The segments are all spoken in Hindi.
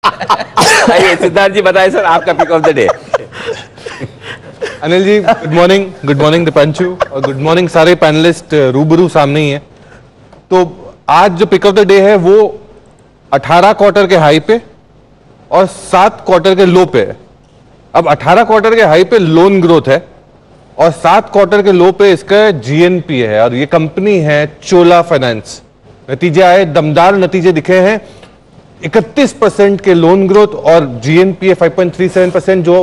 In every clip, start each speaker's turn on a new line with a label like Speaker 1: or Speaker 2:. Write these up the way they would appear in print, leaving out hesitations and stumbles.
Speaker 1: आइए सिद्धार्थ जी बताएं सर, आपका pick of the day.
Speaker 2: Anil ji good morning Deepanshu, और गुड मॉर्निंग सारे पैनलिस्ट रूबरू सामने ही है। तो आज जो पिक ऑफ द डे है वो 18 क्वार्टर के हाई पे और 7 क्वार्टर के लो पे है। अब 18 क्वार्टर के हाई पे लोन ग्रोथ है और 7 क्वार्टर के लो पे इसका जीएनपी है, और ये कंपनी है चोला फाइनेंस। नतीजे आए, दमदार नतीजे दिखे हैं, 31% के लोन ग्रोथ और जीएनपी 5.37% जो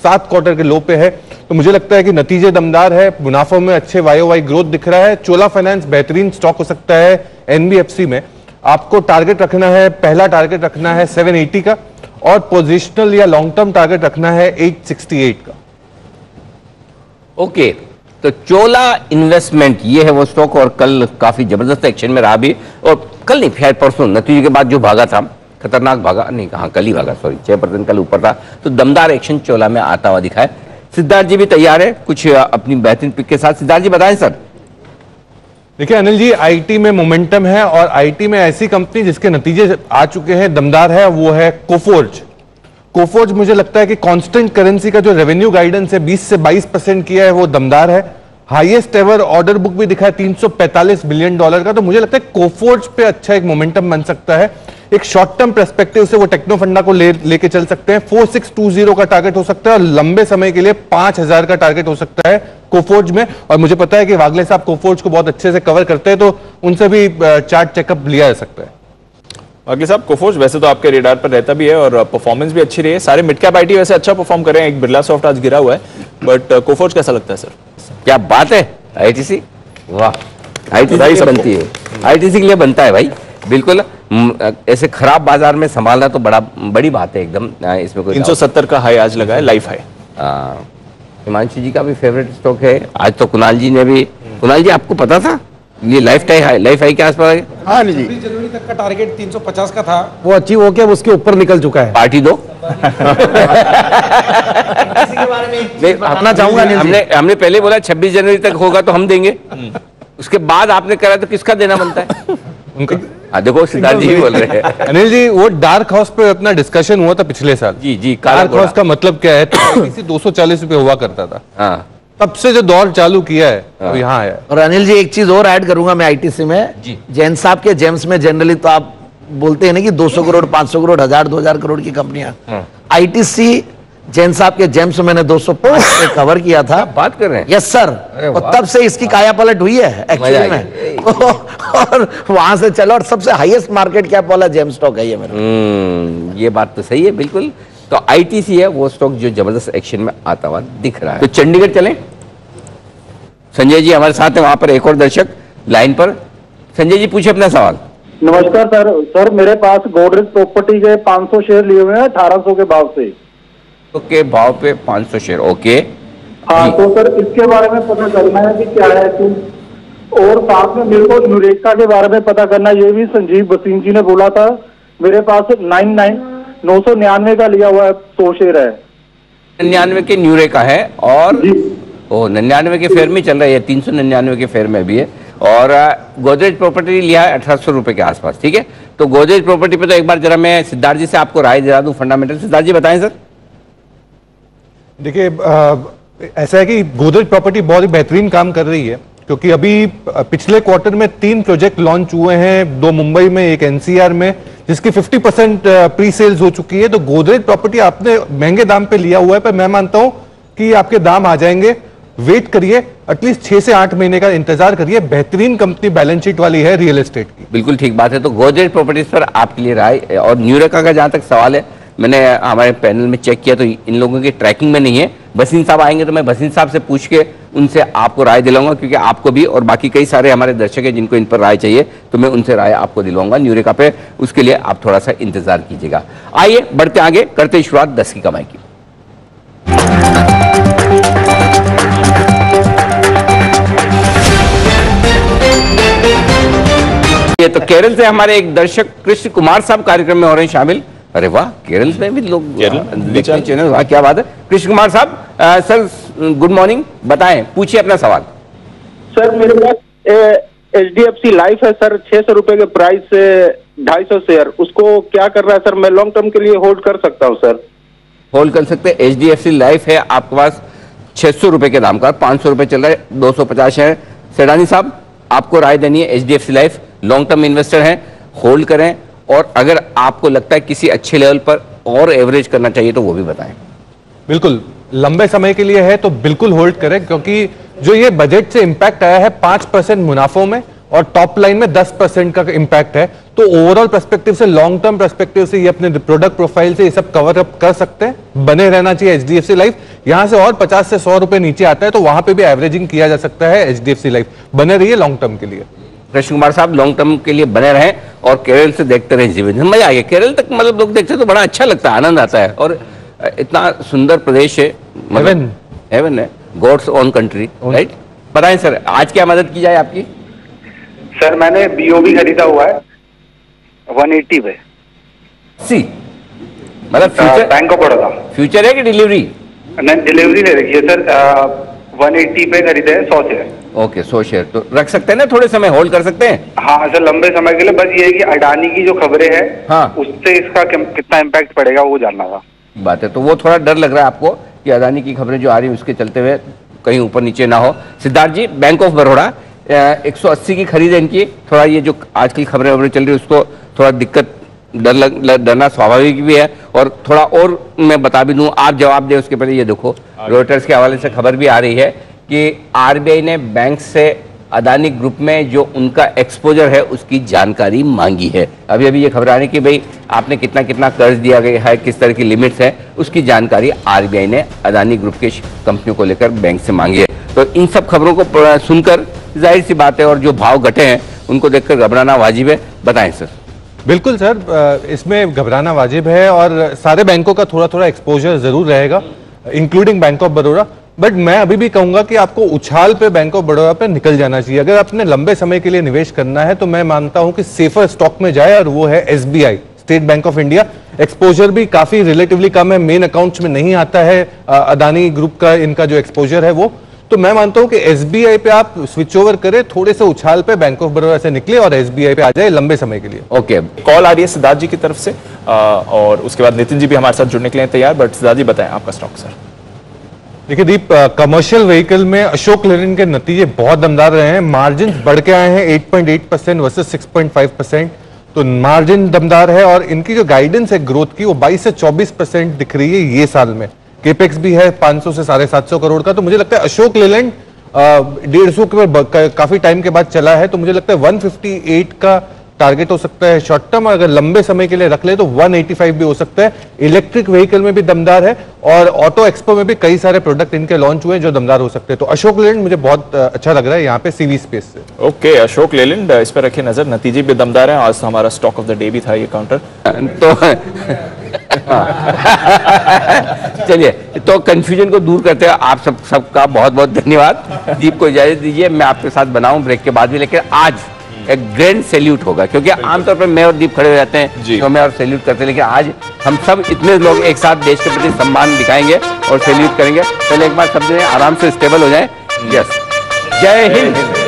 Speaker 2: 7 क्वार्टर के लो पे है। तो मुझे लगता है कि नतीजे दमदार है, मुनाफों में अच्छे वाई ग्रोथ दिख रहा है। चोला फाइनेंस बेहतरीन स्टॉक हो सकता है एनबीएफसी में। आपको टारगेट रखना है, पहला टारगेट रखना है 780 का, और पोजिशनल या लॉन्ग टर्म टारगेट रखना है 868 का।
Speaker 1: ओके, तो चोला इन्वेस्टमेंट ये है वो स्टॉक, और कल काफी जबरदस्त एक्शन में रहा भी, और कल नहीं शायद परसों नतीजे के बाद जो भागा था, खतरनाक भागा नहीं, कहा कल ही भागा, सॉरी 6% कल ऊपर था। तो दमदार एक्शन चोला में आता हुआ दिखा है। सिद्धार्थ जी भी तैयार है कुछ अपनी बेहतरीन पिक के साथ। सिद्धार्थ जी बताएं सर।
Speaker 2: देखिए अनिल जी, आईटी में मोमेंटम है, और आईटी में ऐसी कंपनी जिसके नतीजे आ चुके हैं दमदार है, वो है कोफोर्ज। कोफोर्ज मुझे लगता है कि कांस्टेंट करेंसी का जो रेवेन्यू गाइडेंस है 20 से 22% किया है, वो दमदार है। हाईएस्ट एवर ऑर्डर बुक भी दिखा है $345 बिलियन का। तो मुझे लगता है कोफोर्ज पे अच्छा एक मोमेंटम बन सकता है। एक शॉर्ट टर्म पर्सपेक्टिव से वो टेक्नो फंडा को लेके चल सकते हैं। 4620 का टारगेट हो सकता है, और लंबे समय के लिए 5000 का टारगेट हो सकता है कोफोर्ज में। और मुझे पता है कि वागले साहब कोफोर्ज को बहुत अच्छे से कवर करते हैं, तो उनसे भी चार्ट चेकअप लिया जा सकता है।
Speaker 3: वागले साहब, कोफोर्ज वैसे तो आपके रेडार पर रहता भी है और परफॉर्मेंस भी अच्छी रही है। सारे मिड कैप आईटी वैसे अच्छा परफॉर्म कर रहे हैं, एक बिरला सॉफ्ट आज गिरा हुआ है, बट कोफोर्ज कैसा लगता है सर?
Speaker 1: क्या बात है, आईटीसी, वाह, आईटीसी से बनती है, आईटीसी के लिए बनता है भाई, बिल्कुल। ऐसे खराब बाजार में संभालना तो बड़ी बात है एकदम, इसमें कोई
Speaker 3: 370 का हाई आज लगा है, लाइफ हाई।
Speaker 1: हिमांशु जी का भी फेवरेट स्टॉक है आज। तो कुणाल जी ने भी, कुणाल जी आपको पता था ये लाइफ हाई के आसपास है?
Speaker 4: हाँ जी, जनवरी तक का टारगेट 350 का था, वो अचीव होकर उसके ऊपर निकल चुका है।
Speaker 1: पार्टी दो।
Speaker 4: बताना चाहूंगा,
Speaker 1: हमने पहले बोला 26 जनवरी तक होगा तो हम देंगे, उसके बाद आपने करा तो किसका देना बनता है
Speaker 2: उनका।
Speaker 1: हाँ देखो सिद्धार्थ जी भी बोल रहे हैं।
Speaker 2: अनिल जी, वो डार्क हाउस पे अपना डिस्कशन हुआ था पिछले साल।
Speaker 1: जी
Speaker 2: डार्क हाउस का मतलब क्या है? तो 240 रुपए हुआ करता था,
Speaker 1: हाँ,
Speaker 2: तब से जो दौर चालू किया है वो यहाँ आया।
Speaker 4: और अनिल जी एक चीज और ऐड करूंगा मैं आईटीसी में, जैन साहब के जेम्स में जनरली तो आप बोलते हैं ना कि 200 करोड़ 500 करोड़ 1000-2000 करोड़ की कंपनियां, आईटीसी जैन साहब के जेम्स मैंने 205 पे कवर किया था।
Speaker 1: बात कर रहे हैं?
Speaker 4: यस सर, और तब से इसकी काया पलट हुई है एक्चुअली में। और वहां से चलो, और सबसे हाईएस्ट मार्केट कैप वाला जेम स्टॉक है ये मेरा।
Speaker 1: ये बात तो सही है बिल्कुल। तो आईटीसी है वो स्टॉक जो जबरदस्त एक्शन में आता हुआ दिख रहा है। तो चंडीगढ़ चलें, संजय जी हमारे साथ है, वहां पर एक और दर्शक लाइन पर। संजय जी पूछे अपना सवाल।
Speaker 5: नमस्कार सर। सर मेरे पास गोदरेज प्रॉपर्टी के 500 शेयर लिए हुए हैं 1800 के भाव से।
Speaker 1: के भाव पे 500 शेयर, ओके।
Speaker 5: हाँ, तो सर इसके बारे में पता करना है कि क्या है कि, और साथ में मेरे को न्यूरेका के बारे में पता करना, ये भी संजीव बसीन जी ने बोला था। मेरे पास 999 का लिया हुआ है, 100 शेयर है।
Speaker 1: 99 के न्यूरेका है, और 99 के फेयर में चल रहा है, 399 के फेयर में भी है। और गोदरेज प्रॉपर्टी लिया है 1800 रुपए के आसपास, ठीक है। तो गोदरेज प्रॉपर्टी पे तो एक बार जरा मैं सिद्धार्थ जी से आपको राय दिला दूं फंडामेंटल। सिद्धार्थ जी बताएं सर।
Speaker 2: देखिए ऐसा है कि गोदरेज प्रॉपर्टी बहुत ही बेहतरीन काम कर रही है, क्योंकि अभी पिछले क्वार्टर में 3 प्रोजेक्ट लॉन्च हुए हैं, 2 मुंबई में, एक एनसीआर में, जिसकी 50% प्री सेल्स हो चुकी है। तो गोदरेज प्रॉपर्टी आपने महंगे दाम पे लिया हुआ है, पर मैं मानता हूं कि आपके दाम आ जाएंगे। वेट करिए, एटलीस्ट 6 से 8 महीने का इंतजार करिए। बेहतरीन कंपनी, बैलेंस शीट वाली है रियल एस्टेट की।
Speaker 1: बिल्कुल ठीक बात है। तो गोदरेज प्रॉपर्टीज पर आपके लिए राय, और न्यूरेका का जहां तक सवाल है, मैंने हमारे पैनल में चेक किया तो इन लोगों की ट्रैकिंग में नहीं है। भसीन साहब आएंगे तो मैं भसीन साहब से पूछ के उनसे आपको राय दिलाऊंगा, क्योंकि आपको भी और बाकी कई सारे हमारे दर्शक हैं जिनको इन पर राय चाहिए, तो मैं उनसे राय आपको दिलवाऊंगा न्यूरेका पे। उसके लिए आप थोड़ा सा इंतजार कीजिएगा। आइए बढ़ते आगे, करते शुरुआत 10 की कमाई की। तो केरल से हमारे एक दर्शक कृष्ण कुमार साहब कार्यक्रम में हो रहे हैं शामिल। अरे वाह, केरल में भी लोग चैनल, वाह क्या बात है। कृष्ण कुमार साहब, सर गुड मॉर्निंग, बताएं, पूछिए अपना सवाल।
Speaker 5: सर मेरे पास HDFC लाइफ है सर, 600 रुपए के प्राइस से 250 शेयर, उसको क्या कर रहा है सर? मैं लॉन्ग टर्म के लिए होल्ड कर सकता हूँ सर?
Speaker 1: होल्ड कर सकते हैं। HDFC लाइफ है आपके पास 600 रुपए के दाम का, 500 रुपए चल रहा है, 250 है। सेडानी साहब, आपको राय देनी है। HDFC life long term investor हैं, होल्ड करें, और अगर आपको लगता है किसी अच्छे लेवल पर और एवरेज करना चाहिए तो वो भी बताएं।
Speaker 2: बिल्कुल, लंबे समय के लिए है तो बिल्कुल होल्ड करें, क्योंकि जो ये बजट से इंपैक्ट आया है 5% मुनाफों में और टॉप लाइन में 10% का इंपैक्ट है, तो ओवरऑल पर्सपेक्टिव से, लॉन्ग टर्म पर्सपेक्टिव से ये अपने प्रोडक्ट प्रोफाइल से ये सब कवर अप कर सकते हैं। बने रहना चाहिए HDFC लाइफ। यहां से और 50 से 100 रुपए नीचे आता है तो वहां पे भी एवरेजिंग किया जा सकता है। HDFC लाइफ बने रहिए लॉन्ग टर्म के लिए।
Speaker 1: कृष्ण कुमार साहब, लॉन्ग टर्म के लिए बने रहें और केरल से देखते रहें जीवन। मजा आ गया, केरल तक मतलब लोग देखते तो बड़ा अच्छा लगता है, आनंद आता है, और इतना सुंदर प्रदेश है, हेवन है, गॉड्स ओन कंट्री, राइट। बताएं सर, आज क्या मदद की जाए आपकी?
Speaker 5: सर मैंने BOB खरीदा हुआ है 180 पे।
Speaker 1: मतलब future,
Speaker 5: bank of Baroda.
Speaker 1: Future है कि डिलीवरी?
Speaker 5: नहीं, डिलीवरी ले रखी है सर। 180 पे खरीदे हैं 100 शेयर।
Speaker 1: ओके, 100 शेयर तो रख सकते हैं ना, थोड़े समय होल्ड कर सकते हैं।
Speaker 5: हाँ सर, लंबे समय के लिए। बस ये है कि अडानी की जो खबरें हैं,
Speaker 1: हाँ,
Speaker 5: उससे इसका कितना इम्पैक्ट पड़ेगा वो जानना था।
Speaker 1: बात है, तो वो थोड़ा डर लग रहा है आपको कि अदानी की खबरें जो आ रही है उसके चलते हुए कहीं ऊपर नीचे ना हो। सिद्धार्थ जी, बैंक ऑफ बड़ौदा 180 की खरीद है इनकी। थोड़ा ये जो आजकल खबरें वबरें चल रही है उसको थोड़ा दिक्कत, डरना स्वाभाविक भी है, और थोड़ा और मैं बता भी दूं, आप जवाब दें उसके पहले ये देखो, रॉयटर्स के हवाले से खबर भी आ रही है कि RBI ने बैंक से अदानी ग्रुप में जो उनका एक्सपोजर है उसकी जानकारी मांगी है। अभी अभी ये खबर आ रही है कि भाई आपने कितना कितना कर्ज दिया गया है, किस तरह की लिमिट्स है, उसकी जानकारी RBI ने अदानी ग्रुप के कंपनियों को लेकर बैंक से मांगी है। तो इन सब खबरों को सुनकर जाहिर सी बात है, और जो भाव घटे हैं उनको देखकर घबराना वाजिब है। बताएं सर।
Speaker 2: बिल्कुल सर, इसमें घबराना वाजिब है और सारे बैंकों का थोड़ा थोड़ा एक्सपोजर जरूर रहेगा, including bank of Baroda. But मैं अभी भी कहूंगा कि आपको उछाल पे बैंक ऑफ बड़ौदा पे निकल जाना चाहिए। अगर आपने लंबे समय के लिए निवेश करना है तो मैं मानता हूं कि सेफर स्टॉक में जाए, और वो है SBI, state bank of India. Exposure भी काफी रिलेटिवली कम है, मेन अकाउंट्स में नहीं आता है अदानी ग्रुप का इनका जो एक्सपोजर है वो। तो मैं मानता हूं कि SBI पे आप स्विच ओवर करें, थोड़े से उछाल पे बैंक ऑफ बड़ौदा से निकले और SBI पे आ जाए लंबे समय के लिए।
Speaker 3: ओके, कॉल आ रही है सिद्धार्थ जी की तरफ से, और उसके बाद नितिन जी भी हमारे साथ जुड़ने के लिए तैयार। बट सिद्धार्थ जी बताएं आपका स्टॉक सर।
Speaker 2: देखिए दीप, कमर्शियल व्हीकल में अशोक लेलैंड के नतीजे बहुत दमदार रहे हैं। मार्जिन बढ़ के आए हैं 8.8% वर्सेस 6.5%, तो मार्जिन दमदार है। और इनकी जो गाइडेंस है ग्रोथ की, वो 22 से 24% दिख रही है ये साल में। केपेक्स भी है 500 से 750 करोड़ का। तो मुझे लगता है अशोक लेलैंड 150 के काफी टाइम के बाद चला है, तो मुझे लगता है 158 का टारगेट हो सकता है शॉर्ट टर्म। अगर लंबे समय के लिए रख ले तो 185 भी हो सकता है। इलेक्ट्रिक व्हीकल में भी दमदार है, और ऑटो एक्सपो में भी कई सारे प्रोडक्ट इनके लॉन्च हुए जो दमदार हो सकते हैं। तो अशोक लेलैंड मुझे बहुत अच्छा लग रहा है यहाँ पे CV स्पेस से।
Speaker 3: ओके, अशोक लेलैंड, इस पर रखिए नजर। नतीजे भी दमदार हैं। आज हमारा स्टॉक ऑफ द डे भी था ये काउंटर।
Speaker 1: तो चलिए, तो कंफ्यूजन को दूर करते हैं। आप सबका बहुत बहुत धन्यवाद। दीप को इजाजत दीजिए, मैं आपके साथ बनाऊं ब्रेक के बाद भी, लेकिन आज एक ग्रैंड सैल्यूट होगा, क्योंकि आमतौर पर मैं और दीप खड़े हो जाते हैं तो मैं और सैल्यूट करते हैं, लेकिन आज हम सब इतने लोग एक साथ देश के प्रति सम्मान दिखाएंगे और सैल्यूट करेंगे। पहले एक बार सब जने आराम से स्टेबल हो जाएं। यस, जय हिंद।